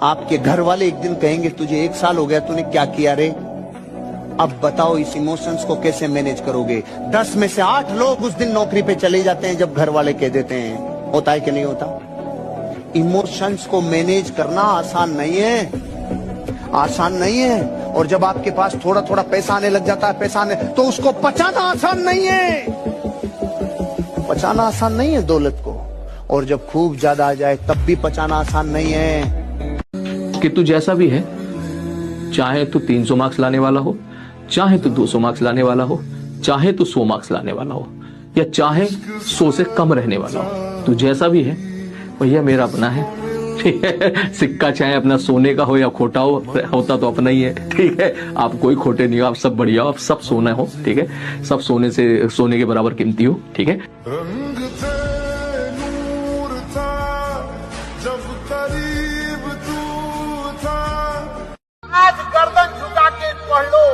आपके घर वाले एक दिन कहेंगे तुझे 1 साल हो गया, तूने क्या किया रे? अब बताओ इस इमोशंस को कैसे मैनेज करोगे? 10 में से 8 लोग उस दिन नौकरी पे चले जाते हैं जब घर वाले कह देते हैं। होता है कि नहीं होता? इमोशंस को मैनेज करना आसान नहीं है, आसान नहीं है। और जब आपके पास थोड़ा थोड़ा पैसा आने लग जाता है, पैसा आने, तो उसको पचाना आसान नहीं है, पचाना आसान नहीं है दौलत को। और जब खूब ज्यादा आ जाए तब भी पचाना आसान नहीं है। कि तू जैसा भी है, चाहे तू 300 मार्क्स लाने वाला हो, चाहे तू 200 मार्क्स लाने वाला हो, चाहे तू 100 मार्क्स लाने वाला हो, या चाहे 100 से कम रहने वाला हो, तू जैसा भी है भैया मेरा अपना है। ठीक है, सिक्का चाहे अपना सोने का हो या खोटा हो, होता तो अपना ही है। ठीक है, आप कोई खोटे नहीं हो, आप सब बढ़िया हो, आप सब सोना हो। ठीक है, सब सोने के बराबर कीमती हो। ठीक है, रंग थे नूर था जब करीब तू था। आज गर्दन झुका के पढ़ लो,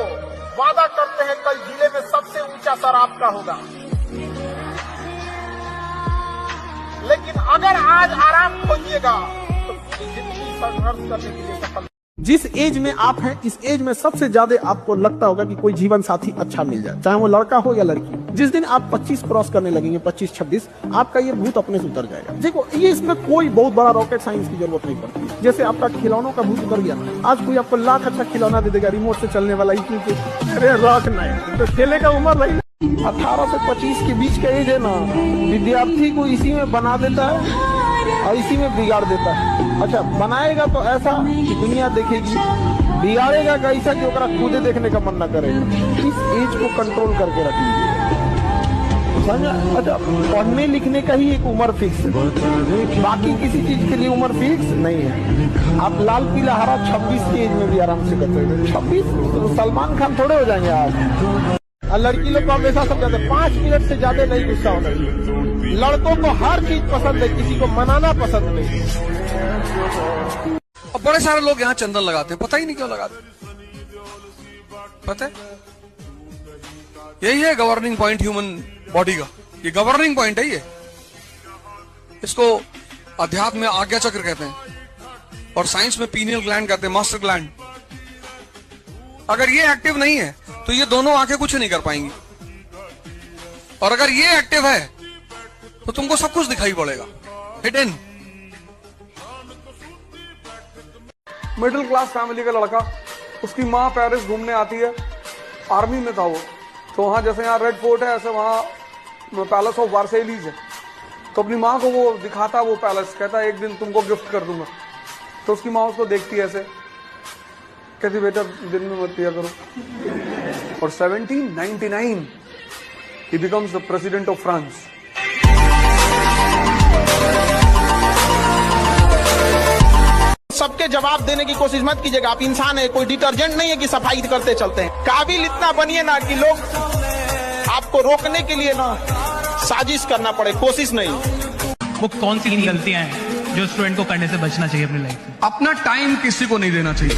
वादा करते हैं कल जिले में सबसे ऊंचा सर आपका होगा। लेकिन अगर आज आराम खोजिएगा तो जिंदगी संघर्ष करने के लिए सफल। जिस एज में आप हैं, इस एज में सबसे ज्यादा आपको लगता होगा कि कोई जीवन साथी अच्छा मिल जाए, चाहे वो लड़का हो या लड़की। जिस दिन आप 25 क्रॉस करने लगेंगे, 25-26, आपका ये भूत अपने से उतर जाएगा। देखो, ये इसमें कोई बहुत बड़ा रॉकेट साइंस की जरूरत नहीं पड़ती। जैसे आपका खिलौनों का भूत उतर गया, आज कोई आपको लाख अच्छा खिलौना दे देगा, रिमोट से चलने वाला, अरे रॉक नहीं तो खेले का उम्र नहीं। 18 से 25 के बीच का एज है ना, विद्यार्थी को इसी में बना देता है और इसी में बिगाड़ देता है। अच्छा, बनाएगा तो ऐसा कि दुनिया देखेगी, बिगाड़ेगा कैसा कि ओकरा खुदे देखने का मन न करेगा। इस एज को कंट्रोल करके रखिए, समझा? अच्छा, पढ़ने लिखने का ही एक उम्र फिक्स है, बाकी किसी चीज के लिए उम्र फिक्स नहीं है। आप लाल पीला हरा 26 की एज में भी आराम से कर सकते हैं। 26 तो सलमान खान थोड़े हो जाएंगे आप। और लड़की लोग को हमेशा समझाते हैं 5 मिनट से ज्यादा नहीं गुस्सा होना चाहिए। लड़कों को हर चीज पसंद है, किसी को मनाना पसंद नहीं। अब बड़े सारे लोग यहाँ चंदन लगाते हैं, पता ही नहीं क्यों लगाते। पता है, यही है गवर्निंग पॉइंट ह्यूमन बॉडी का। ये गवर्निंग पॉइंट है ये। इसको अध्यात्म में आज्ञा चक्र कहते हैं और साइंस में पीनियल ग्लैंड कहते हैं, मास्टर ग्लैंड। अगर ये एक्टिव नहीं है तो ये दोनों आंखें कुछ नहीं कर पाएंगी, और अगर ये एक्टिव है तो तुमको सब कुछ दिखाई पड़ेगा। हिडन। मिडिल क्लास फैमिली का लड़का, उसकी माँ पेरिस घूमने आती है, आर्मी में था वो, तो वहां जैसे यहाँ रेड फोर्ट है, ऐसे वहां पैलेस ऑफ वर्सेलीज है। तो अपनी माँ को वो दिखाता, वो पैलेस, कहता है एक दिन तुमको गिफ्ट कर दूंगा। तो उसकी माँ उसको देखती है ऐसे, कहती बेटा दिन में मत पिया करो। और 1799 he becomes the president of France. सबके जवाब देने की कोशिश मत कीजिएगा। आप इंसान है, कोई डिटर्जेंट नहीं है कि सफाई करते चलते हैं। काबिल इतना बनिए ना कि लोग आपको रोकने के लिए ना साजिश करना पड़े, कोशिश नहीं। वो कौन सी गलतियां हैं जो स्टूडेंट को करने से बचना चाहिए अपनी लाइफ में? अपना टाइम किसी को नहीं देना चाहिए।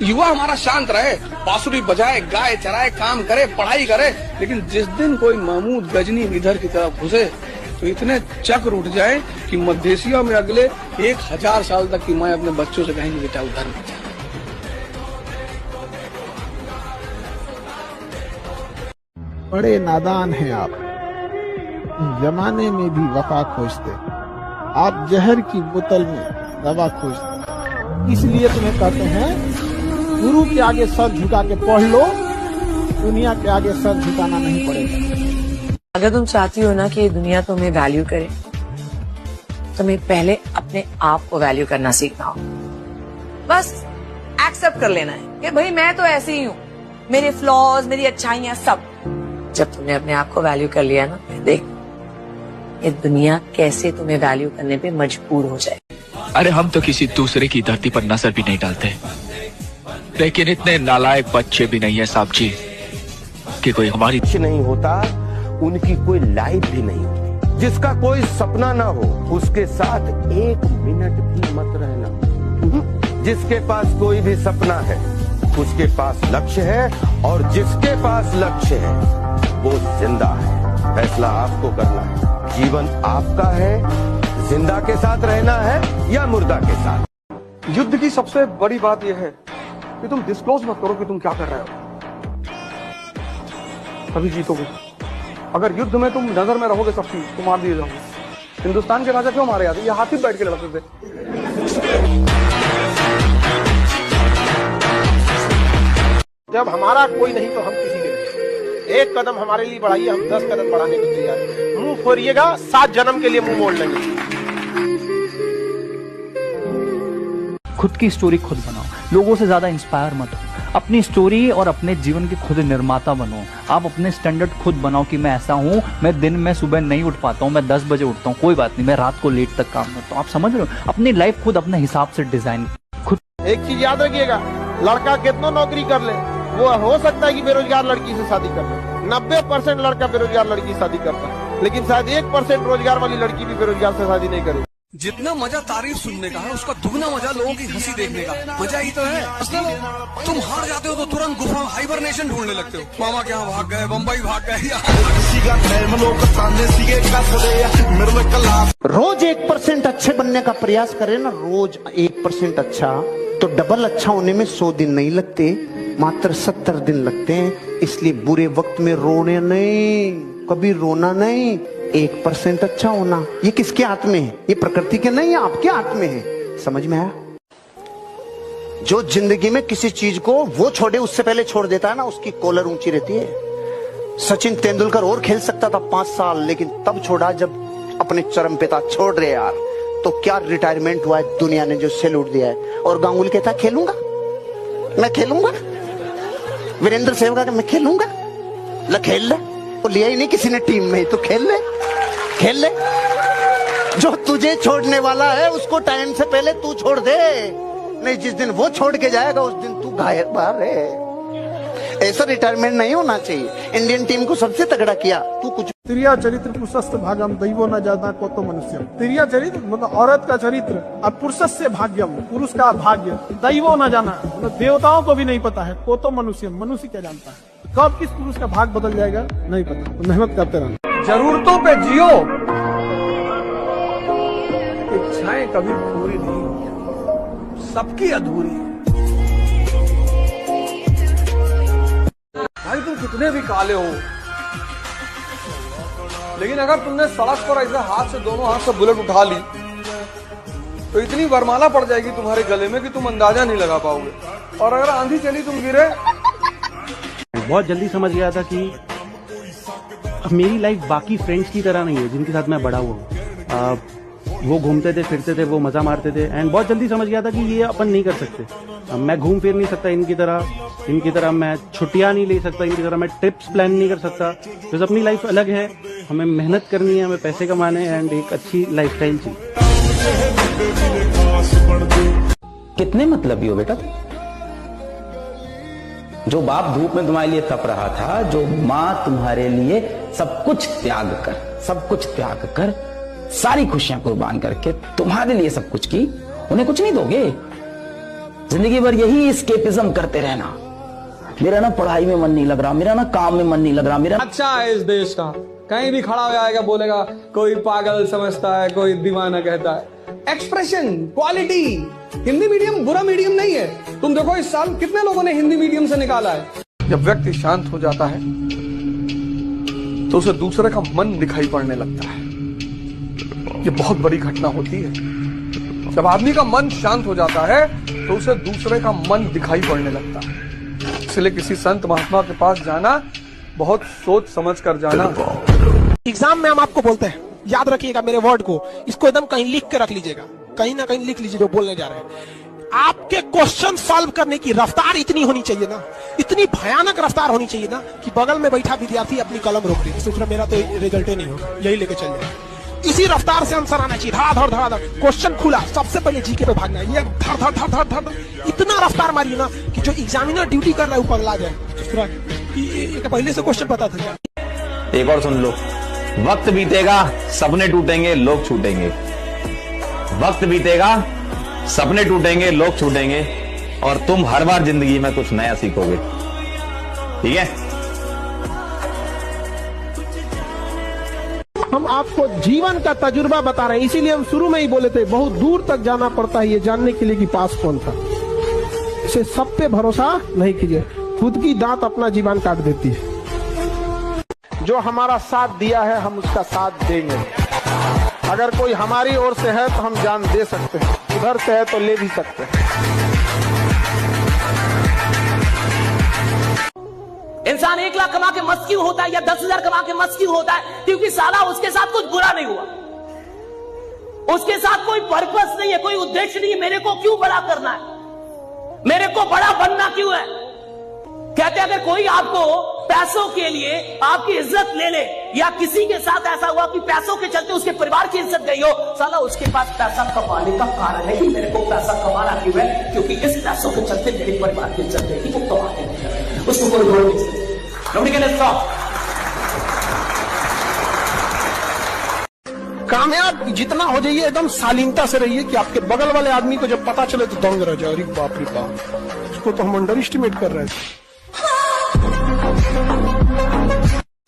युवा हमारा शांत रहे, बांसुरी बजाए, गाए, चराए, काम करे, पढ़ाई करे, लेकिन जिस दिन कोई महमूद गजनी इधर की तरफ घुसे तो इतने चक्र उठ जाए कि मध्येशिया में अगले 1000 साल तक की माँ अपने बच्चों से कहेंगे बेटा उधर मत जा। बड़े नादान हैं आप, जमाने में भी वफा खोजते, आप जहर की बोतल में दवा खोजते। इसलिए तुम्हें कहते हैं गुरु के आगे सर झुका के पढ़ लो, दुनिया के आगे सर झुकाना नहीं पड़ेगा। अगर तुम चाहती हो ना कि दुनिया तुम्हें वैल्यू करे, तुम्हें पहले अपने आप को वैल्यू करना सीखना हो। बस एक्सेप्ट कर लेना है कि भाई मैं तो ऐसे ही हूँ, मेरे फ्लॉज, मेरी अच्छाइयाँ सब। जब तुमने अपने आप को वैल्यू कर लिया ना, देख ये दुनिया कैसे तुम्हें वैल्यू करने पे मजबूर हो जाए। अरे हम तो किसी दूसरे की धरती पर नजर भी नहीं डालते, लेकिन इतने नालायक बच्चे भी नहीं है साहब जी कि कोई हमारी नहीं होता, उनकी कोई लाइफ भी नहीं होती। जिसका कोई सपना ना हो उसके साथ 1 मिनट भी मत रहना। जिसके पास कोई भी सपना है उसके पास लक्ष्य है, और जिसके पास लक्ष्य है वो जिंदा है। फैसला आपको करना है, जीवन आपका है, जिंदा के साथ रहना है या मुर्दा के साथ। युद्ध की सबसे बड़ी बात यह है कि तुम डिस्क्लोज मत करो कि तुम क्या कर रहे हो, तभी जीतोगे। अगर युद्ध में तुम नजर में रहोगे सबकी तो मार दिए जाओगे। हिंदुस्तान के राजा क्यों मारे जाते? ये हाथी बैठ के लड़ते थे। जब हमारा कोई नहीं तो हम किसी के नहीं। एक कदम हमारे लिए बढ़ाइए, हम 10 कदम बढ़ाने को तैयार हैं। मुंह फोड़िएगा, 7 जन्म के लिए मुंह मोड़ लेंगे। खुद की स्टोरी खुद बनाओ, लोगों से ज्यादा इंस्पायर मत हो। अपनी स्टोरी और अपने जीवन के खुद निर्माता बनो। आप अपने स्टैंडर्ड खुद बनाओ कि मैं ऐसा हूँ, मैं दिन में सुबह नहीं उठ पाता हूँ, मैं 10 बजे उठता हूँ, कोई बात नहीं, मैं रात को लेट तक काम करता हूँ। आप समझ रहे हो? अपनी लाइफ खुद अपने हिसाब से डिजाइन खुद। एक चीज याद रखिएगा, लड़का कितना नौकरी कर ले, वो हो सकता है कि बेरोजगार लड़की से शादी कर ले। 90% लड़का बेरोजगार लड़की से शादी करता है, लेकिन शायद 1% रोजगार वाली लड़की भी बेरोजगार से शादी नहीं करेगी। जितना मजा तारीफ सुनने का है, उसका दुगना मजा लोगों की हंसी देखने का। मजा ही तो है। तुम हार जाते हो तो तुरंत गुफा हाइबरनेशन ढूंढने लगते हो। मामा के यहाँ भाग गए, बम्बई भाग गए। रोज 1% अच्छे बनने का प्रयास करें ना, रोज 1% अच्छा, तो डबल अच्छा होने में 100 दिन नहीं लगते, मात्र 70 दिन लगते हैं। इसलिए बुरे वक्त में रोने नहीं, कभी रोना नहीं। 1% अच्छा होना ये किसके हाथ में है? ये प्रकृति के नहीं, आपके हाथ में है। समझ में आया? जो जिंदगी में किसी चीज को वो छोड़े उससे पहले छोड़ देता है ना, उसकी कॉलर ऊंची रहती है। सचिन तेंदुलकर और खेल सकता था 5 साल, लेकिन तब छोड़ा जब अपने चरम पिता छोड़ रहे यार। तो क्या रिटायरमेंट हुआ है, दुनिया ने जो सैल्यूट दिया है। और गांगुली कहता है खेलूंगा, मैं खेलूंगा। वीरेंद्र सहवाग का मैं खेलूंगा, ल खेल ले। वो लिया ही नहीं किसी ने टीम में, तो खेल ले, खेल ले। जो तुझे छोड़ने वाला है उसको टाइम से पहले तू छोड़ दे, नहीं जिस दिन वो छोड़ के जाएगा उस दिन तू गायब बाहर है। ऐसा रिटायरमेंट नहीं होना चाहिए। इंडियन टीम को सबसे तगड़ा किया, तू कुछ। तिरिया चरित्र पुरुषस्य भाग्यम दैवो न जाता को तो मनुष्य। तिरिया चरित्र मतलब औरत का चरित्र, और पुरुषस्य भाग्यम पुरुष का भाग्य, दैवो न जाना मतलब देवताओं को भी नहीं पता है, को तो मनुष्य, मनुष्य क्या जानता है कब किस पुरुष का भाग बदल जाएगा नहीं पता। तो मेहनत करते रहना, जरूरतों पे जियो, इच्छाएं कभी पूरी नहीं होती, सबकी अधूरी है। भाई तुम कितने भी काले हो, लेकिन अगर तुमने सड़क पर ऐसे हाथ से, दोनों हाथ से बुलेट उठा ली तो इतनी वरमाला पड़ जाएगी तुम्हारे गले में कि तुम अंदाजा नहीं लगा पाओगे। और अगर आंधी चली तुम गिरे। बहुत जल्दी समझ गया था कि मेरी लाइफ बाकी फ्रेंड्स की तरह नहीं है जिनके साथ मैं बड़ा हुआ हूँ। वो घूमते थे, फिरते थे, वो मजा मारते थे, एंड बहुत जल्दी समझ गया था कि ये अपन नहीं कर सकते। मैं घूम फिर नहीं सकता इनकी तरह मैं छुट्टियां नहीं ले सकता इनकी तरह, मैं ट्रिप्स प्लान नहीं कर सकता। तो अपनी लाइफ अलग है, हमें मेहनत करनी है, हमें पैसे कमाने हैं, एंड एक अच्छी लाइफस्टाइल चाहिए। कितने मतलबी हो बेटा? जो बाप धूप में तुम्हारे लिए तप रहा था, जो माँ तुम्हारे लिए सब कुछ त्याग कर सारी खुशियां कुर्बान करके तुम्हारे लिए सब कुछ की, उन्हें कुछ नहीं दोगे? जिंदगी भर यही एस्केपिज्म करते रहना, मेरा ना पढ़ाई में मन नहीं लग रहा, मेरा ना काम में मन नहीं लग रहा, मेरा अच्छा है इस देश का, कहीं भी खड़ा हो जाएगा बोलेगा, कोई पागल समझता है, कोई दीवाना कहता है। Expression, quality. हिंदी मीडियम बुरा मीडियम नहीं है। तुम देखो इस साल कितने लोगों ने हिंदी मीडियम से निकाला है। जब व्यक्ति शांत हो जाता है तो उसे दूसरे का मन दिखाई पड़ने लगता है। ये बहुत बड़ी घटना होती है। जब आदमी का मन शांत हो जाता है तो उसे दूसरे का मन दिखाई पड़ने लगता है। इसलिए किसी संत महात्मा के पास जाना, बहुत सोच समझ कर जाना। एग्जाम में हम आपको बोलते हैं, याद रखिएगा मेरे वर्ड को, इसको एकदम कहीं लिख के रख लीजिएगा, कहीं ना कहीं लिख लीजिए जो बोलने जा रहे हैं। आपके क्वेश्चन सॉल्व करने की रफ्तार इतनी होनी चाहिए ना, इतनी भयानक रफ्तार होनी चाहिए ना कि बगल में बैठा विद्यार्थी अपनी कलम रोक दे, सोच रहा मेरा तो रिजल्ट ही नहीं होगा, यही लेके चल जाए। इसी रफ्तार से आंसर आना चाहिए, धड़ क्वेश्चन खुला, सबसे पहले जीके पे भागना है, ये धड़ इतना रफ्तार मारिए ना कि जो एग्जामिनर ड्यूटी कर रहा है वो पगला जाए। पहले से क्वेश्चन पता था। एक और सुन लो, वक्त बीतेगा, सपने टूटेंगे, लोग छूटेंगे। वक्त बीतेगा, सपने टूटेंगे, लोग छूटेंगे, और तुम हर बार जिंदगी में कुछ नया सीखोगे। ठीक है? हम आपको जीवन का तजुर्बा बता रहे हैं, इसीलिए हम शुरू में ही बोले थे बहुत दूर तक जाना पड़ता है ये जानने के लिए कि पास कौन था। इसे सब पे भरोसा नहीं कीजिए, खुद की दांत अपना जीवन काट देती है। जो हमारा साथ दिया है हम उसका साथ देंगे। अगर कोई हमारी ओर से है तो हम जान दे सकते हैं, उधर से है तो ले भी सकते हैं। इंसान 1 लाख कमा के मस्त क्यों होता है या 10,000 कमा के मस्त क्यों होता है? क्योंकि साला उसके साथ कुछ बुरा नहीं हुआ, उसके साथ कोई पर्पस नहीं है, कोई उद्देश्य नहीं है। मेरे को क्यों बड़ा करना है, मेरे को बड़ा बनना क्यों है? कहते हैं अगर कोई आपको पैसों के लिए आपकी इज्जत ले ले, या किसी के साथ ऐसा हुआ कि पैसों के चलते उसके परिवार की इज्जत गई हो, साला उसके पास पैसा कमाने का कारण है कि मेरे को पैसा कमाना क्यों है, क्योंकि इस पैसों के चलते मेरे परिवार की इज्जत गई, वो कमाने नहीं, उसको कोई रोक नहीं सकता। Nobody can stop. कामयाब जितना हो जाइए एकदम शालीनता से रहिए कि आपके बगल वाले आदमी को जब पता चले तो दंग रह जाए, अरे बाप रे बाप, उसको तो हम अंडर एस्टिमेट कर रहे थे।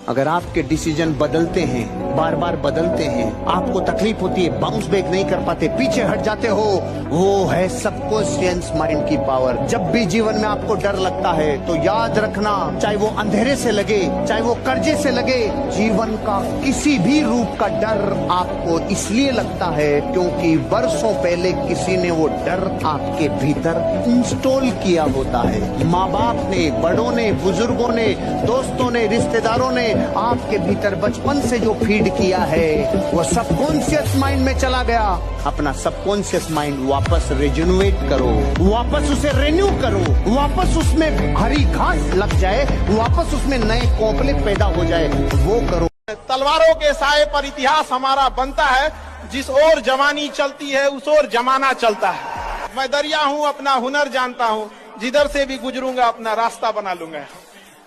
अगर आपके डिसीजन बदलते हैं, बार बार बदलते हैं, आपको तकलीफ होती है, बाउंस बैक नहीं कर पाते, पीछे हट जाते हो, वो है सबकॉन्शियस माइंड की पावर। जब भी जीवन में आपको डर लगता है तो याद रखना, चाहे वो अंधेरे से लगे, चाहे वो कर्जे से लगे, जीवन का किसी भी रूप का डर आपको इसलिए लगता है क्योंकि वर्षों पहले किसी ने वो डर आपके भीतर इंस्टॉल किया होता है। माँ बाप ने, बड़ों ने, बुजुर्गों ने, दोस्तों ने, रिश्तेदारों ने आपके भीतर बचपन से जो फीड किया है वो सबकॉन्शियस माइंड में चला गया। अपना सबकॉन्शियस माइंड वापस रिजेन्युएट करो, वापस उसे रिन्यू करो, वापस उसमें हरी घास लग जाए, वापस उसमें नए कोपले पैदा हो जाए, वो करो। तलवारों के साए पर इतिहास हमारा बनता है, जिस ओर जवानी चलती है उस ओर जमाना चलता है। मैं दरिया हूँ, अपना हुनर जानता हूँ, जिधर से भी गुजरूंगा अपना रास्ता बना लूंगा।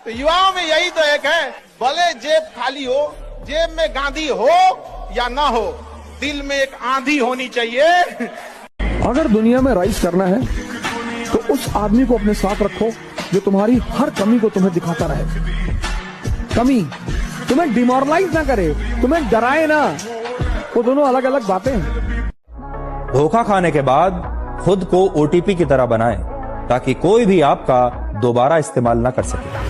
तो युवाओं में यही तो एक है, भले जेब खाली हो, जेब में गांधी हो या ना हो, दिल में एक आंधी होनी चाहिए। अगर दुनिया में राइज करना है तो उस आदमी को अपने साथ रखो जो तुम्हारी हर कमी को तुम्हें दिखाता रहे। कमी तुम्हें डिमोरलाइज ना करे, तुम्हें डराए ना, वो दोनों अलग अलग बातें हैं। धोखा खाने के बाद खुद को ओटीपी की तरह बनाएं ताकि कोई भी आपका दोबारा इस्तेमाल ना कर सके।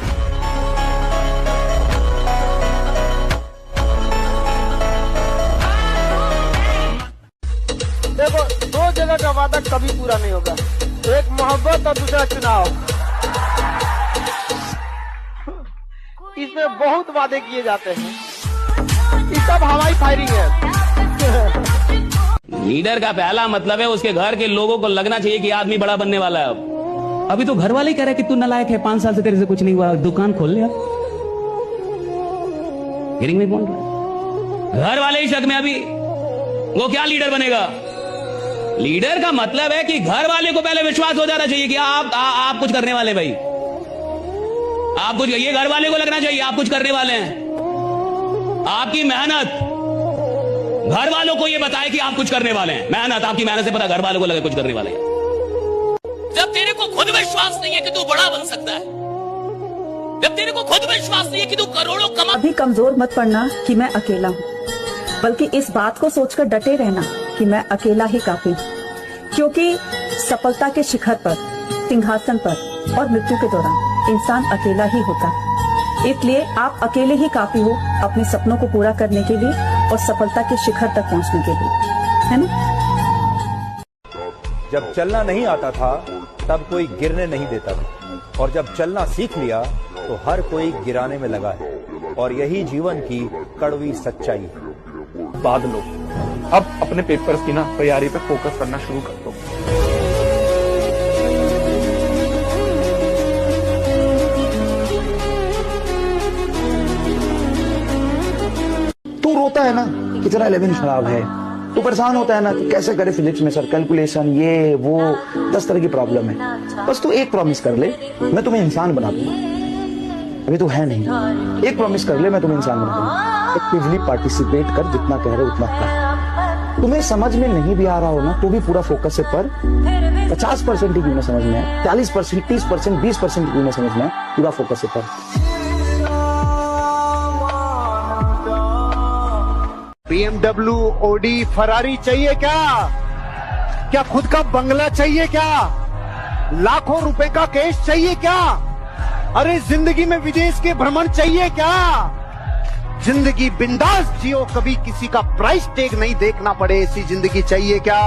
देखो, 2 जगह का वादा कभी पूरा नहीं होगा, एक मोहब्बत और दूसरा चुनाव। इसमें बहुत वादे किए जाते हैं, ये सब हवाई फायरिंग है। लीडर का पहला मतलब है उसके घर के लोगों को लगना चाहिए कि आदमी बड़ा बनने वाला है। अभी तो घर वाले कह रहे कि तू नालायक है, 5 साल से तेरे से कुछ नहीं हुआ, दुकान खोल ले। हियरिंग में बोल रहा, घर वाले ही शक में अभी वो क्या लीडर बनेगा। लीडर का मतलब है कि घर वाले को पहले विश्वास हो जाना चाहिए कि आप कुछ करने वाले, भाई आप कुछ, ये घर वाले को लगना चाहिए आप कुछ करने वाले हैं। आपकी मेहनत घर वालों को ये बताए कि आप कुछ करने वाले हैं, मेहनत, आपकी मेहनत से पता घर वालों को लगे कुछ करने वाले हैं। जब तेरे को खुद विश्वास नहीं है कि तू बड़ा बन सकता है, जब तेरे को खुद विश्वास नहीं है कि तू करोड़ों कमा, अभी कमजोर मत पड़ना कि मैं अकेला हूँ, बल्कि इस बात को सोचकर डटे रहना कि मैं अकेला ही काफी हूँ। क्योंकि सफलता के शिखर पर, सिंहासन पर और मृत्यु के दौरान इंसान अकेला ही होता है। इसलिए आप अकेले ही काफी हो अपने सपनों को पूरा करने के लिए और सफलता के शिखर तक पहुंचने के लिए, है ना? जब चलना नहीं आता था तब कोई गिरने नहीं देता था, और जब चलना सीख लिया तो हर कोई गिराने में लगा है, और यही जीवन की कड़वी सच्चाई है। बाद लो, अब अपने पेपर्स की तैयारी पे फोकस करना शुरू कर दो। तू रोता है ना कि तेरा 11 खराब है, तू परेशान होता है ना कि कैसे करे फिजिक्स में सर, कैलकुलेशन, ये वो 10 तरह की प्रॉब्लम है। बस तू एक प्रॉमिस कर ले, मैं तुम्हें इंसान बना दूंगा। अभी तो है नहीं, एक प्रॉमिस कर ले, मैं तुम्हें इंसान बना दूंगा। एक्टिवली पार्टिसिपेट कर, जितना कह रहे उतना कर। तुम्हें समझ में नहीं भी आ रहा हो ना तो भी पूरा फोकस से पर 50% ही क्यों ना समझ में आए, 40%, 30%, 20% क्यों ना समझ में आए, पूरा फोकस से पर। BMW, ओडी, फरारी चाहिए क्या? क्या खुद का बंगला चाहिए क्या? लाखों रुपए का कैश चाहिए क्या? अरे जिंदगी में विदेश के भ्रमण चाहिए क्या? जिंदगी बिंदास जियो, कभी किसी का प्राइस टैग नहीं देखना पड़े, ऐसी जिंदगी चाहिए क्या?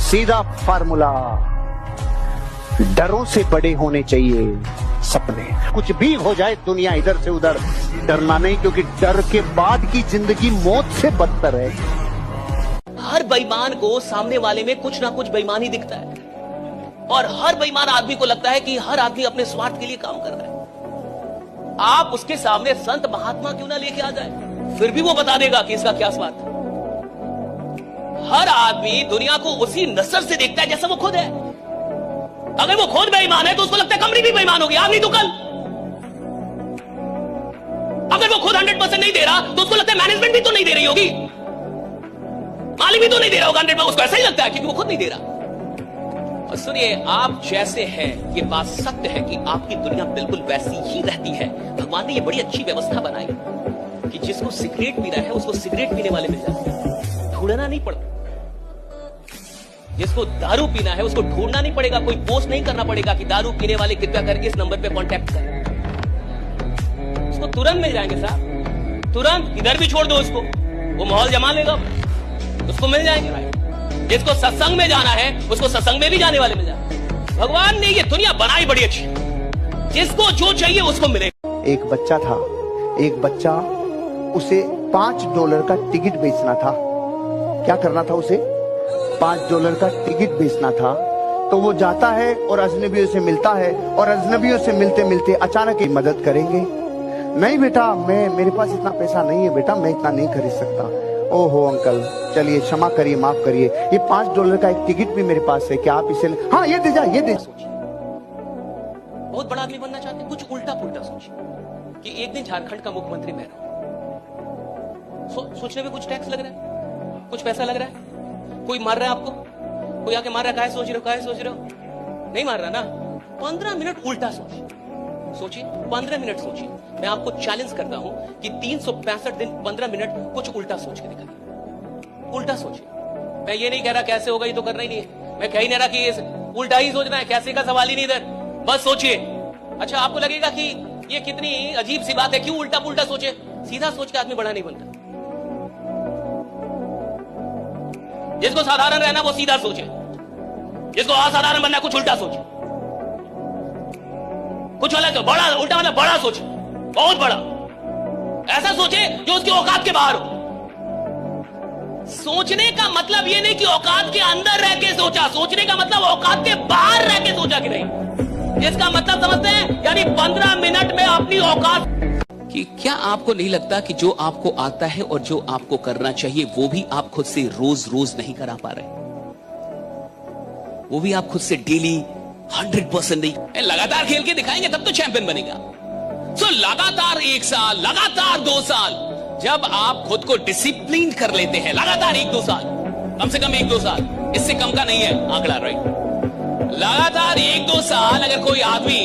सीधा फार्मूला, डरों से बड़े होने चाहिए सपने। कुछ भी हो जाए दुनिया इधर से उधर, डरना नहीं, क्योंकि डर के बाद की जिंदगी मौत से बदतर है। हर बेईमान को सामने वाले में कुछ ना कुछ बेईमानी दिखता है, और हर बेईमान आदमी को लगता है कि हर आदमी अपने स्वार्थ के लिए काम कर रहा है। आप उसके सामने संत महात्मा क्यों ना लेके आ जाए, फिर भी वो बता देगा कि इसका क्या स्वार्थ है। हर आदमी दुनिया को उसी नजर से देखता है जैसा वो खुद है। अगर वो खुद बेईमान है तो उसको लगता है कंपनी भी बेईमान होगी, आज नहीं तो कल। अगर वो खुद 100% नहीं दे रहा तो उसको लगता है मैनेजमेंट भी तो नहीं दे रही होगी, मालिक भी तो नहीं दे रहा होगा 100%, उसको ऐसा ही लगता है क्योंकि वो खुद नहीं दे रहा। और सुनिए, आप जैसे हैं, ये बात सत्य है कि आपकी दुनिया बिल्कुल वैसी ही रहती है। भगवान ने ये बड़ी अच्छी व्यवस्था बनाई कि जिसको सिगरेट पीना है उसको सिगरेट पीने वाले मिल जाते हैं, ढूंढना नहीं पड़ता। जिसको दारू पीना है उसको ढूंढना नहीं पड़ेगा, कोई पोस्ट नहीं करना पड़ेगा कि दारू पीने वाले कृपया करके इस नंबर पे कांटेक्ट करें। उसको तुरंत मिल जाएंगे साहब, तुरंत। इधर भी छोड़ दो उसको, वो माहौल जमा लेगा, उसको मिल जाएंगे। जिसको सत्संग में जाना है उसको सत्संग में भी जाने वाले मिल जाए। भगवान ने ये दुनिया बनाई बड़ी अच्छी, जिसको जो चाहिए उसको मिले। एक बच्चा था, एक बच्चा, उसे $5 का टिकट बेचना था। क्या करना था उसे? $5 का टिकट बेचना था। तो वो जाता है और अजनबियों से मिलता है, और अजनबियों से मिलते मिलते अचानक ही मदद करेंगे। नहीं बेटा, मेरे पास इतना पैसा नहीं है बेटा, मैं इतना नहीं खरीद सकता। ओहो अंकल, चलिए क्षमा करिए, माफ करिए, ये $5 का एक टिकट भी मेरे पास है, क्या आप इसे हाँ ये दे जा, ये दे। बहुत बड़ा आदमी बनना चाहते हैं, कुछ उल्टा पुल्टा सोचिए कि एक दिन झारखंड का मुख्यमंत्री मैं रहूं। सोचने में कुछ टैक्स लग रहा है, कुछ पैसा लग रहा है, कोई मार रहा है आपको, कोई आके मार रहा है, काहे सोच रहे हो? नहीं मार रहा ना। 15 मिनट उल्टा सोचिए, 15 मिनट सोचिए। मैं आपको चैलेंज करता हूं कि 365 दिन 15 मिनट कुछ उल्टा सोच के दिखाइए। उल्टा सोचिए। मैं ये नहीं कह रहा कैसे होगा, ये तो करना ही नहीं है। मैं कह ही नहीं रहा कि उल्टा ही सोचना है, कैसे का सवाल ही नहीं इधर, बस सोचिए। अच्छा, आपको लगेगा कि ये कितनी अजीब सी बात है, क्यों उल्टा पुल्टा सोचे? सीधा सोच के आदमी बड़ा नहीं बनता। जिसको साधारण रहना वो सीधा सोचे, जिसको असाधारण बनना कुछ उल्टा सोचे, कुछ अलग बड़ा, उल्टा मतलब बड़ा सोचे, बहुत बड़ा। ऐसा सोचे जो उसकी औकात के बाहर हो। सोचने का मतलब ये नहीं कि औकात के अंदर रह के सोचा, सोचने का मतलब औकात के बाहर रह के सोचा कि नहीं। इसका मतलब समझते हैं, यानी 15 मिनट में अपनी औकात। कि क्या आपको नहीं लगता कि जो आपको आता है और जो आपको करना चाहिए वो भी आप खुद से रोज रोज नहीं करा पा रहे, वो भी आप खुद से डेली 100% नहीं। लगातार खेल के दिखाएंगे तब तो चैंपियन बनेगा। सो लगातार 1 साल, लगातार 2 साल, जब आप खुद को डिसिप्लिन कर लेते हैं, लगातार 1-2 साल, कम से कम 1-2 साल, इससे कम का नहीं है आंकड़ा, राइट। लगातार 1-2 साल अगर कोई आदमी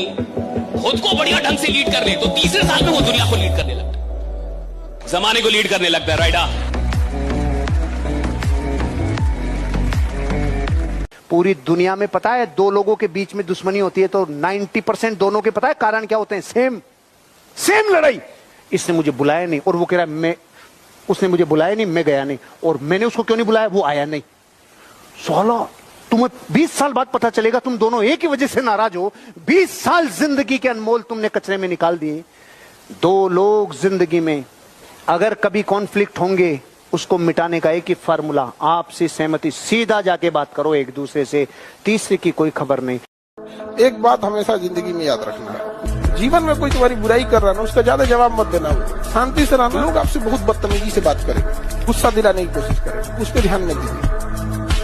खुद को बढ़िया ढंग से लीड कर ले तो तीसरे साल में वो दुनिया को लीड करने लगता है, जमाने को लीड करने लगता है, राइट। पूरी दुनिया में पता है 2 लोगों के बीच में दुश्मनी होती है तो 90% दोनों के पता है कारण क्या होते हैं? सेम लड़ाई। इसने मुझे बुलाया नहीं और वो कह रहा है उसने मुझे बुलाया नहीं, मैं गया नहीं, और मैंने उसको क्यों नहीं बुलाया, वो आया नहीं। साला तुम्हें 20 साल बाद पता चलेगा तुम दोनों एक ही वजह से नाराज हो। 20 साल जिंदगी के अनमोल तुमने कचरे में निकाल दिए। 2 लोग जिंदगी में अगर कभी कॉन्फ्लिक्ट होंगे, उसको मिटाने का एक ही फार्मूला, आपसी सहमति, सीधा जाके बात करो एक दूसरे से, तीसरे की कोई खबर नहीं। एक बात हमेशा जिंदगी में याद रखना है, जीवन में कोई तुम्हारी बुराई कर रहा ना, उसका ज्यादा जवाब मत देना, शांति से रहना। लोग आपसे बहुत बदतमीजी से बात करेंगे, गुस्सा दिलाने की कोशिश करें, उस पर ध्यान न दीजिए।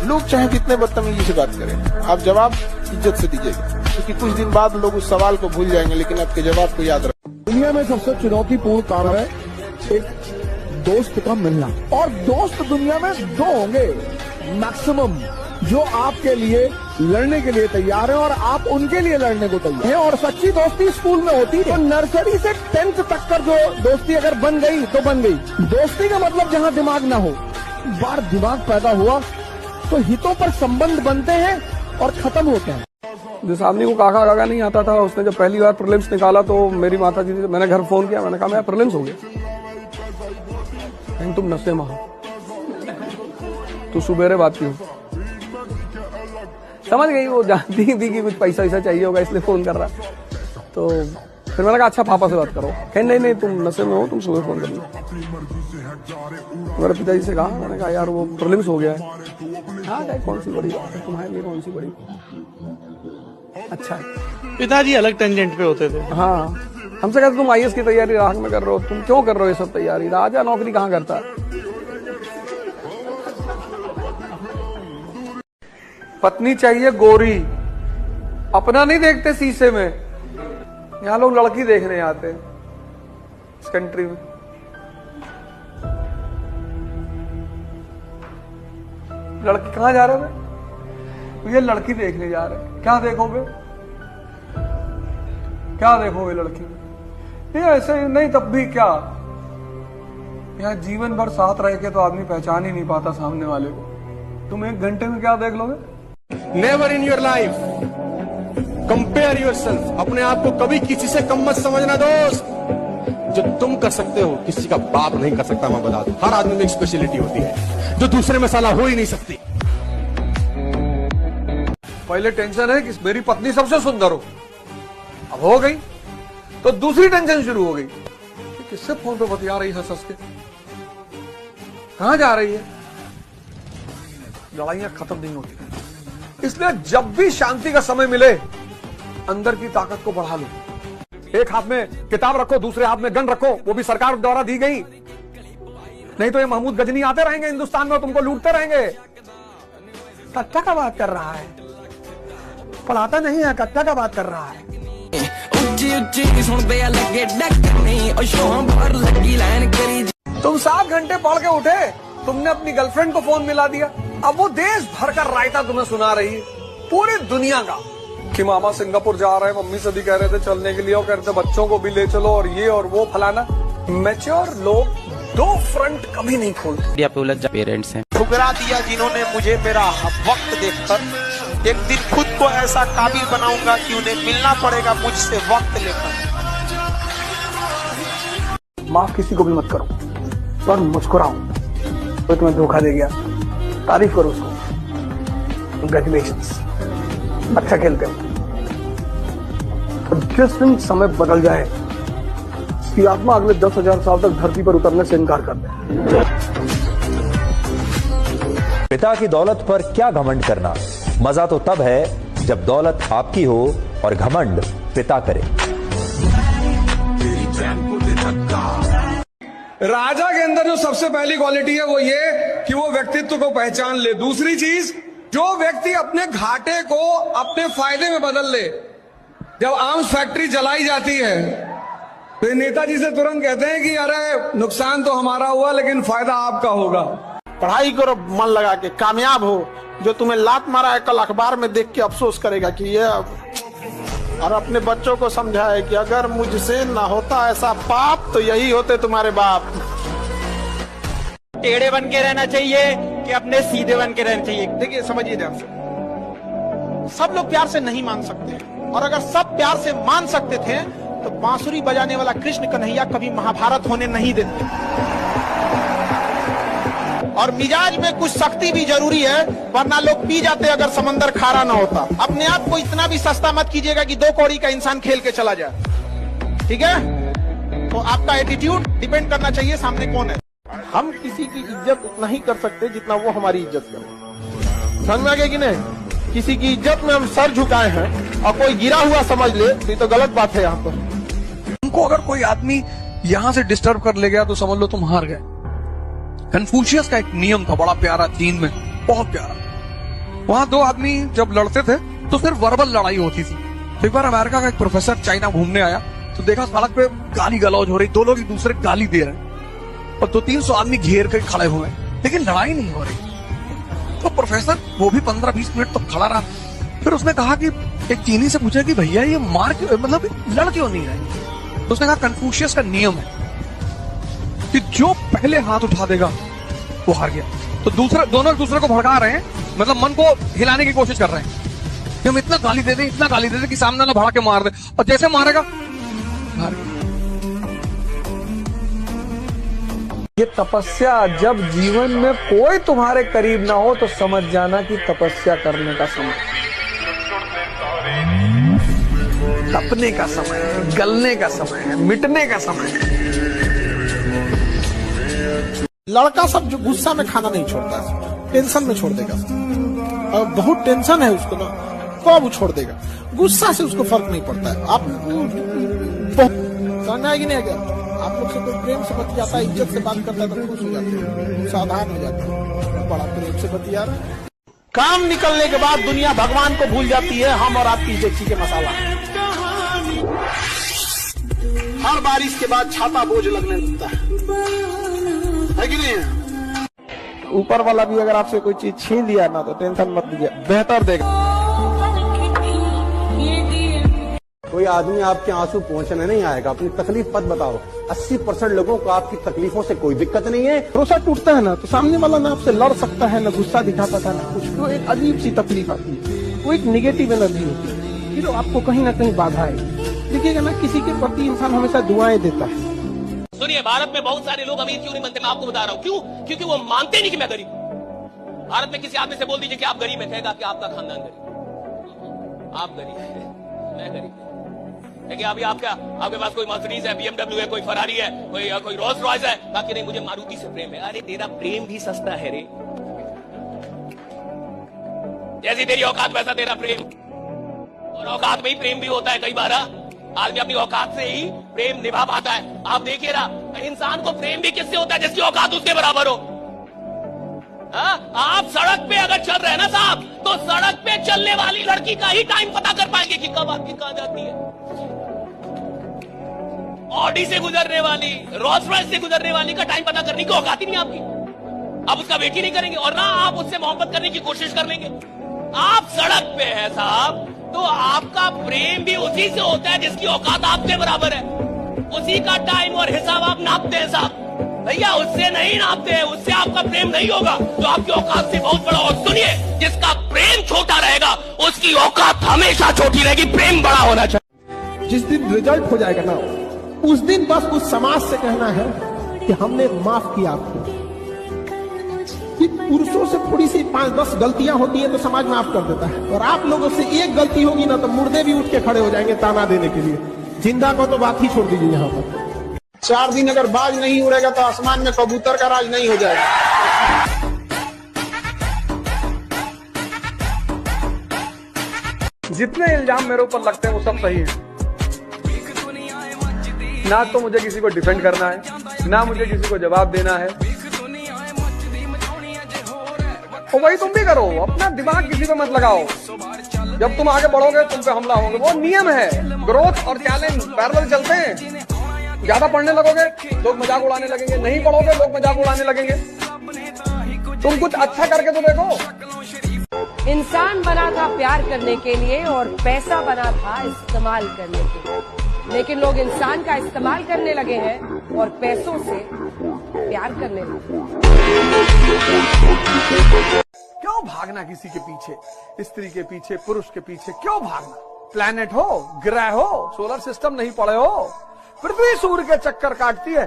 लोग चाहे जितने बदतमीजी से बात करें, आप जवाब इज्जत से दीजिएगा, क्योंकि कुछ दिन बाद लोग उस सवाल को भूल जाएंगे, लेकिन आपके जवाब को याद रखें। दुनिया में सबसे चुनौतीपूर्ण काम है एक दोस्त का मिलना, और दोस्त दुनिया में 2 होंगे मैक्सिमम, जो आपके लिए लड़ने के लिए तैयार हैं और आप उनके लिए लड़ने को तैयार हैं। और सच्ची दोस्ती स्कूल में होती है। तो नर्सरी से 10th तक कर जो दोस्ती अगर बन गई तो बन गई। दोस्ती का मतलब जहाँ दिमाग ना हो। बार दिमाग पैदा हुआ तो हितों पर संबंध बनते हैं और खत्म होते हैं। जिस आदमी को काका काका नहीं आता था, उसने जब पहली बार प्रीलिम्स निकाला तो मेरी माता जी, मैंने घर फोन किया, मैंने कहा मेरा प्रीलिम्स हो गया। कहीं तुम नशे में हो, तू सुबेरे बात की हो। समझ गई, वो जानती थी कि कुछ पैसा वैसा चाहिए होगा इसलिए फोन कर रहा। तो फिर मैंने कहा अच्छा पापा से बात करो। कहीं नहीं नहीं तुम नशे में हो, तुम सुबह फोन कर लो। मेरे पिताजी से कहा, मैंने कहा यार वो प्रीलिम्स हो गया है। हाँ कौन सी बड़ी बात है, तुम्हारे लिए कौन सी बड़ी। अच्छा पिताजी अलग टेंजेंट पे होते थे। हाँ हमसे कहते तुम आईएएस की तैयारी राह में कर रहे हो, तुम क्यों कर रहे हो ये सब तैयारी, राजा नौकरी कहाँ करता है। पत्नी चाहिए गोरी, अपना नहीं देखते शीशे में। यहाँ लोग लड़की देखने आते हैं इस कंट्री में। लड़की कहाँ जा रहे हो? ये लड़की देखने जा रहे हैं। क्या देखोगे, क्या देखोगे लड़की में? ये ऐसे नहीं तब भी क्या, यहाँ जीवन भर साथ रह के तो आदमी पहचान ही नहीं पाता सामने वाले को। तुम 1 घंटे में क्या देख लोगे? Never in your life compare yourself. अपने आप को कभी किसी से कम मत समझना दोस्त। जो तुम कर सकते हो किसी का बाप नहीं कर सकता। मैं बता दूं, हर आदमी में एक स्पेशलिटी होती है जो दूसरे में साला हो ही नहीं सकती। पहले टेंशन है कि मेरी पत्नी सबसे सुंदर हो, अब हो गई तो दूसरी टेंशन शुरू हो गई कि किससे फोन पे बतिया रही है, हंस के कहां जा रही है। लड़ाइयां खत्म नहीं होती, इसलिए जब भी शांति का समय मिले अंदर की ताकत को बढ़ा लो। एक हाथ में किताब रखो, दूसरे हाथ में गन रखो, वो भी सरकार द्वारा दी गई। नहीं तो ये महमूद गजनी आते रहेंगे हिंदुस्तान में, तुमको लूटते रहेंगे। कट्टा का बात कर रहा है, पढ़ाता नहीं है, कट्टा का बात कर रहा है। तुम 7 घंटे पढ़ के उठे, तुमने अपनी गर्लफ्रेंड को फोन मिला दिया, अब वो देश भर का रायता तुम्हें सुना रही है, पूरी दुनिया का, कि मामा सिंगापुर जा रहे हैं, मम्मी से भी कह रहे थे चलने के लिए, और कह रहे थे बच्चों को भी ले चलो, और ये और वो फलाना। मैच्योर लोग 2 फ्रंट कभी नहीं खोलते। पेरेंट्स हैं ठुकरा दिया जिन्होंने मुझे मेरा वक्त देखकर। एक दिन खुद को ऐसा काबिल बनाऊंगा कि उन्हें मिलना पड़ेगा मुझसे वक्त लेकर। माफ किसी को भी मत करो, पर मुस्कुराओ। तो तुम्हें धोखा दे गया, तारीफ करो उसको, कंग्रेचुलेशंस, अच्छा खेलते हो। तो जिस दिन समय बदल जाए कि आत्मा अगले 10,000 साल तक धरती पर उतरने से इनकार कर दे। पिता की दौलत पर क्या घमंड करना, मजा तो तब है जब दौलत आपकी हो और घमंड पिता करे। राजा के अंदर जो सबसे पहली क्वालिटी है वो ये कि वो व्यक्तित्व को पहचान ले। दूसरी चीज, जो व्यक्ति अपने घाटे को अपने फायदे में बदल ले। जब आर्म्स फैक्ट्री जलाई जाती है तो नेताजी से तुरंत कहते हैं कि अरे नुकसान तो हमारा हुआ लेकिन फायदा आपका होगा। पढ़ाई करो मन लगा के, कामयाब हो। जो तुम्हें लात मारा है कल अखबार में देख के अफसोस करेगा कि ये, और अपने बच्चों को समझाए कि अगर मुझसे ना होता ऐसा पाप तो यही होते तुम्हारे बाप। टेढ़े बन के रहना चाहिए कि अपने सीधे बन के रहना चाहिए। देखिए समझिए ध्यान से, सब लोग प्यार से नहीं मान सकते, और अगर सब प्यार से मान सकते थे तो बांसुरी बजाने वाला कृष्ण कन्हैया कभी महाभारत होने नहीं देते। और मिजाज में कुछ सख्ती भी जरूरी है, वरना लोग पी जाते अगर समंदर खारा ना होता। अपने आप को इतना भी सस्ता मत कीजिएगा कि 2 कौड़ी का इंसान खेल के चला जाए, ठीक है? तो आपका एटीट्यूड डिपेंड करना चाहिए सामने कौन है। हम किसी की इज्जत उतना ही कर सकते जितना वो हमारी इज्जत करे। समझ में आ गया कि नहीं? किसी की इज्जत में हम सर झुकाए हैं और कोई गिरा हुआ समझ ले तो ये तो गलत बात है। यहाँ पर तुमको अगर कोई आदमी यहाँ से डिस्टर्ब कर ले गया तो समझ लो तुम हार गए। कन्फ्यूशियस का एक नियम था बड़ा प्यारा, चीन में बहुत प्यारा। वहां 2 आदमी जब लड़ते थे तो सिर्फ वर्बल लड़ाई होती थी। एक बार अमेरिका का एक प्रोफेसर चाइना घूमने आया तो देखा सड़क पे गाली गलौज हो रही, 2 लोग एक दूसरे को गाली दे रहे हैं और 200-300 आदमी घेर कर खड़े हुए, लेकिन लड़ाई नहीं हो रही। तो प्रोफेसर वो भी 15-20 मिनट तक खड़ा रहा, फिर उसने कहा कि एक चीनी से पूछा कि भैया ये मतलब लड़ क्यों नहीं रहे। तो उसने कहा कन्फ्यूशियस का नियम है कि जो पहले हाथ उठा देगा वो हार गया। तो दोनों एक दूसरे को भड़का रहे हैं, मतलब मन को हिलाने की कोशिश कर रहे हैं कि हम इतना गाली दे दें कि सामने वाला भड़ा के मार दे, और जैसे मारेगा हार गया। ये तपस्या, जब जीवन में कोई तुम्हारे करीब ना हो तो समझ जाना कि तपस्या करने का समय, तपने का समय है, गलने का समय है, मिटने का समय है। लड़का सब जो गुस्सा में खाना नहीं छोड़ता है, टेंशन में छोड़ देगा। और बहुत टेंशन है उसको ना, कब वो छोड़ देगा। गुस्सा से उसको फर्क नहीं पड़ता है। आप समझ आएगी नहीं, अगर आप लोग से कोई प्रेम से बतियाता है, इज्जत से बात करता है तो खुश हो जाते हैं, सावधान हो जाते हैं, बड़ा प्रेम से बतिया रहा है। काम निकलने के बाद दुनिया भगवान को भूल जाती है, हम और आपकी इज्जत के मसाला। हर बारिश के बाद छाता बोझ लगने लगता है कि नहीं? ऊपर वाला भी अगर आपसे कोई चीज छीन लिया ना तो टेंशन मत लीजिए, बेहतर देगा। कोई आदमी आपके आंसू पहुंचने नहीं आएगा, अपनी तकलीफ मत बताओ। 80% लोगों को आपकी तकलीफों से कोई दिक्कत नहीं है। भरोसा टूटता है ना तो सामने वाला ना आपसे लड़ सकता है, ना गुस्सा दिखा पाता, ना कुछ। तो एक अजीब सी तकलीफ आती है, वो एक निगेटिव एनर्जी होती है, फिर आपको कहीं ना कहीं बाधा है। देखिएगा ना, किसी के प्रति इंसान हमेशा दुआएं देता है। सुनिए, भारत में बहुत सारे लोग अमीर क्यों नहीं बनते, मैं आपको बता रहा हूँ क्यों। क्योंकि वो मानते नहीं कि मैं गरीब हूँ। भारत में किसी आदमी से बोल दीजिए कि आप गरीब है, कहेगा कि आपका खानदान गरीब, आप गरीब है, मैं गरीब। देखिए अभी आपके पास कोई मर्सिडीज है, BMW है, कोई फरारी है, कोई रोल्स रॉयस है, बाकी नहीं मुझे मारुति से प्रेम है। अरे तेरा प्रेम भी सस्ता है रे, जैसी तेरी औकात वैसा तेरा प्रेम। और औकात में ही प्रेम भी होता है कई बार। आदमी अपनी औकात से ही प्रेम निभा पाता है। आप देखिए ना, इंसान को प्रेम भी किससे होता है, जिसकी औकात उसके बराबर हो। आप सड़क पे अगर चल रहे हैं ना साहब, तो सड़क पे चलने वाली लड़की का ही टाइम पता कर पाएंगे कि कब आपकी कहां जाती है। ऑडी से गुजरने वाली, रोल्स रॉयस से गुजरने वाली का टाइम पता करने की औकात ही नहीं आपकी। आप उसका वेट ही नहीं करेंगे और ना आप उससे मोहब्बत करने की कोशिश कर लेंगे। आप सड़क पे हैं साहब, तो आपका प्रेम भी उसी से होता है जिसकी औकात आपके बराबर है। उसी का टाइम और हिसाब आप नापते हैं साहब। भैया उससे नहीं नापते हैं, उससे आपका प्रेम नहीं होगा जो आपकी औकात से बहुत बड़ा। और सुनिए, जिसका प्रेम छोटा रहेगा उसकी औकात हमेशा छोटी रहेगी। प्रेम बड़ा होना चाहिए। जिस दिन रिजल्ट हो जाएगा ना, उस दिन बस उस समाज से कहना है कि हमने माफ किया आपको। कि पुरुषों से थोड़ी सी 5-10 गलतियां होती हैं तो समाज माफ कर देता है, और आप लोगों से एक गलती होगी ना तो मुर्दे भी उठ के खड़े हो जाएंगे ताना देने के लिए। जिंदा को तो बात ही छोड़ दीजिए। यहाँ पर 4 दिन अगर बाज नहीं उड़ेगा तो आसमान में कबूतर का राज नहीं हो जाएगा। जितने इल्जाम मेरे ऊपर लगते हैं वो सब सही है। ना तो मुझे किसी को डिफेंड करना है, ना मुझे किसी को जवाब देना है। और वही तुम भी करो, अपना दिमाग किसी पे मत लगाओ। जब तुम आगे बढ़ोगे तुम पे हमला होंगे, वो नियम है। ग्रोथ और चैलेंज पैरेलल चलते हैं। ज्यादा पढ़ने लगोगे लोग मजाक उड़ाने लगेंगे, नहीं पढ़ोगे लोग मजाक उड़ाने लगेंगे। तुम कुछ अच्छा करके तो देखो। इंसान बना था प्यार करने के लिए और पैसा बना था इस्तेमाल करने के लिए, लेकिन लोग इंसान का इस्तेमाल करने लगे हैं और पैसों से प्यार करने लगे। क्यों भागना किसी के पीछे, स्त्री के पीछे, पुरुष के पीछे क्यों भागना? प्लैनेट हो, ग्रह हो, सोलर सिस्टम नहीं पड़े हो। पृथ्वी सूर्य के चक्कर काटती है,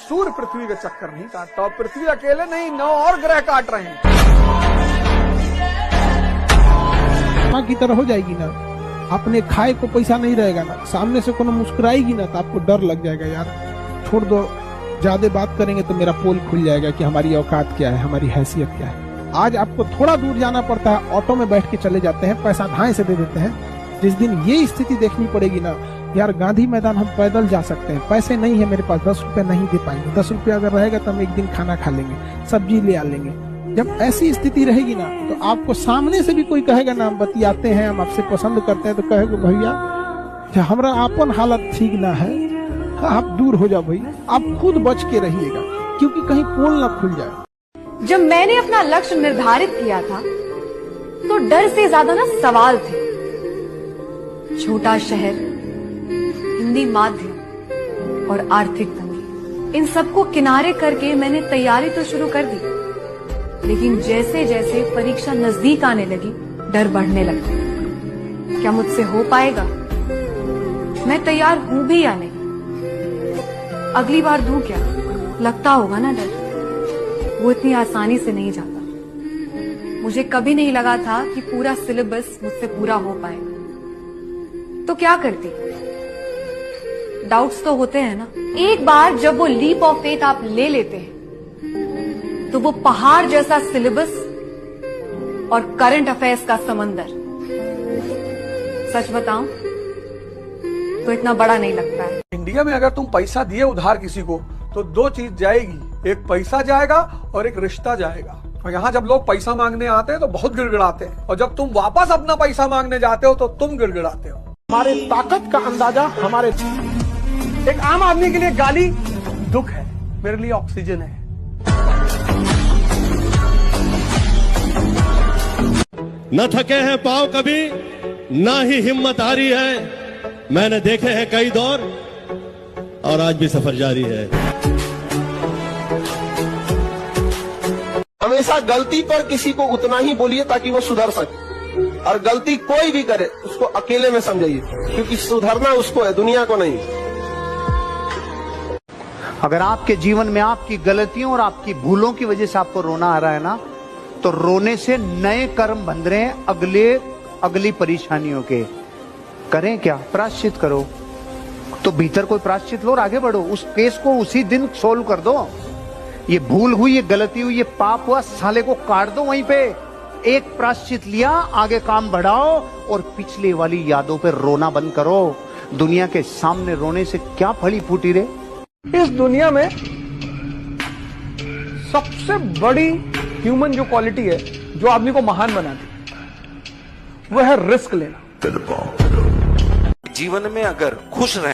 सूर्य पृथ्वी के चक्कर नहीं काटता। और पृथ्वी अकेले नहीं, 9 और ग्रह काट रहे हैं। की तरह हो जाएगी ना, अपने खाए को पैसा नहीं रहेगा ना, सामने से कोनो मुस्कुराएगी ना तो आपको डर लग जाएगा, यार छोड़ दो, ज्यादा बात करेंगे तो मेरा पोल खुल जाएगा कि हमारी औकात क्या है, हमारी हैसियत क्या है। आज आपको थोड़ा दूर जाना पड़ता है, ऑटो में बैठ के चले जाते हैं, पैसा धाए से दे देते हैं। जिस दिन ये स्थिति देखनी पड़ेगी ना, यार गांधी मैदान हम पैदल जा सकते हैं, पैसे नहीं है मेरे पास, 10 रुपए नहीं दे पाएंगे। 10 रुपया अगर रहेगा तो हम एक दिन खाना खा लेंगे, सब्जी ले आ लेंगे। जब ऐसी स्थिति रहेगी ना तो आपको सामने से भी कोई कहेगा ना, हम बतियाते हैं, हम आपसे पसंद करते हैं, तो कहेगा भैया हमारा अपन हालत ठीक ना है, आप दूर हो जाओ भाई। आप खुद बच के रहिएगा, क्योंकि कहीं पोल ना खुल जाए। जब मैंने अपना लक्ष्य निर्धारित किया था तो डर से ज्यादा ना सवाल थे। छोटा शहर, हिंदी माध्यम और आर्थिक तंगी, इन सबको किनारे करके मैंने तैयारी तो शुरू कर दी, लेकिन जैसे जैसे परीक्षा नजदीक आने लगी डर बढ़ने लगा। क्या मुझसे हो पाएगा? मैं तैयार हूं भी या नहीं? अगली बार दूं क्या? लगता होगा ना डर, वो इतनी आसानी से नहीं जाता। मुझे कभी नहीं लगा था कि पूरा सिलेबस मुझसे पूरा हो पाएगा, तो क्या करती? डाउट्स तो होते हैं ना। एक बार जब वो लीप ऑफ फेथ आप ले लेते हैं, तो वो पहाड़ जैसा सिलेबस और करंट अफेयर्स का समंदर, सच बताऊं तो इतना बड़ा नहीं लगता है। इंडिया में अगर तुम पैसा दिए उधार किसी को तो दो चीज जाएगी, एक पैसा जाएगा और एक रिश्ता जाएगा। और यहाँ जब लोग पैसा मांगने आते हैं तो बहुत गिड़गिड़ाते हैं, और जब तुम वापस अपना पैसा मांगने जाते हो तो तुम गिड़गिड़ाते हो। हमारे ताकत का अंदाजा हमारे, एक आम आदमी के लिए गाली दुख है, मेरे लिए ऑक्सीजन है। न थके हैं पांव कभी, ना ही हिम्मत हारी है। मैंने देखे हैं कई दौर और आज भी सफर जारी है। हमेशा गलती पर किसी को उतना ही बोलिए ताकि वो सुधर सके, और गलती कोई भी करे उसको अकेले में समझिए, क्योंकि सुधरना उसको है, दुनिया को नहीं। अगर आपके जीवन में आपकी गलतियों और आपकी भूलों की वजह से आपको रोना आ रहा है ना, तो रोने से नए कर्म बंध रहे हैं अगली परेशानियों के। करें क्या? प्रायश्चित करो। तो भीतर कोई प्रायश्चित लो और आगे बढ़ो, उस केस को उसी दिन सोल्व कर दो। ये भूल हुई, ये गलती हुई, ये पाप हुआ, साले को काट दो वहीं पे। एक प्रायश्चित लिया, आगे काम बढ़ाओ और पिछले वाली यादों पे रोना बंद करो। दुनिया के सामने रोने से क्या फली फूटी रे। इस दुनिया में सबसे बड़ी ह्यूमन जो क्वालिटी है, जो आदमी को महान बनाती है, वो है रिस्क लेना। जीवन में अगर खुश रहे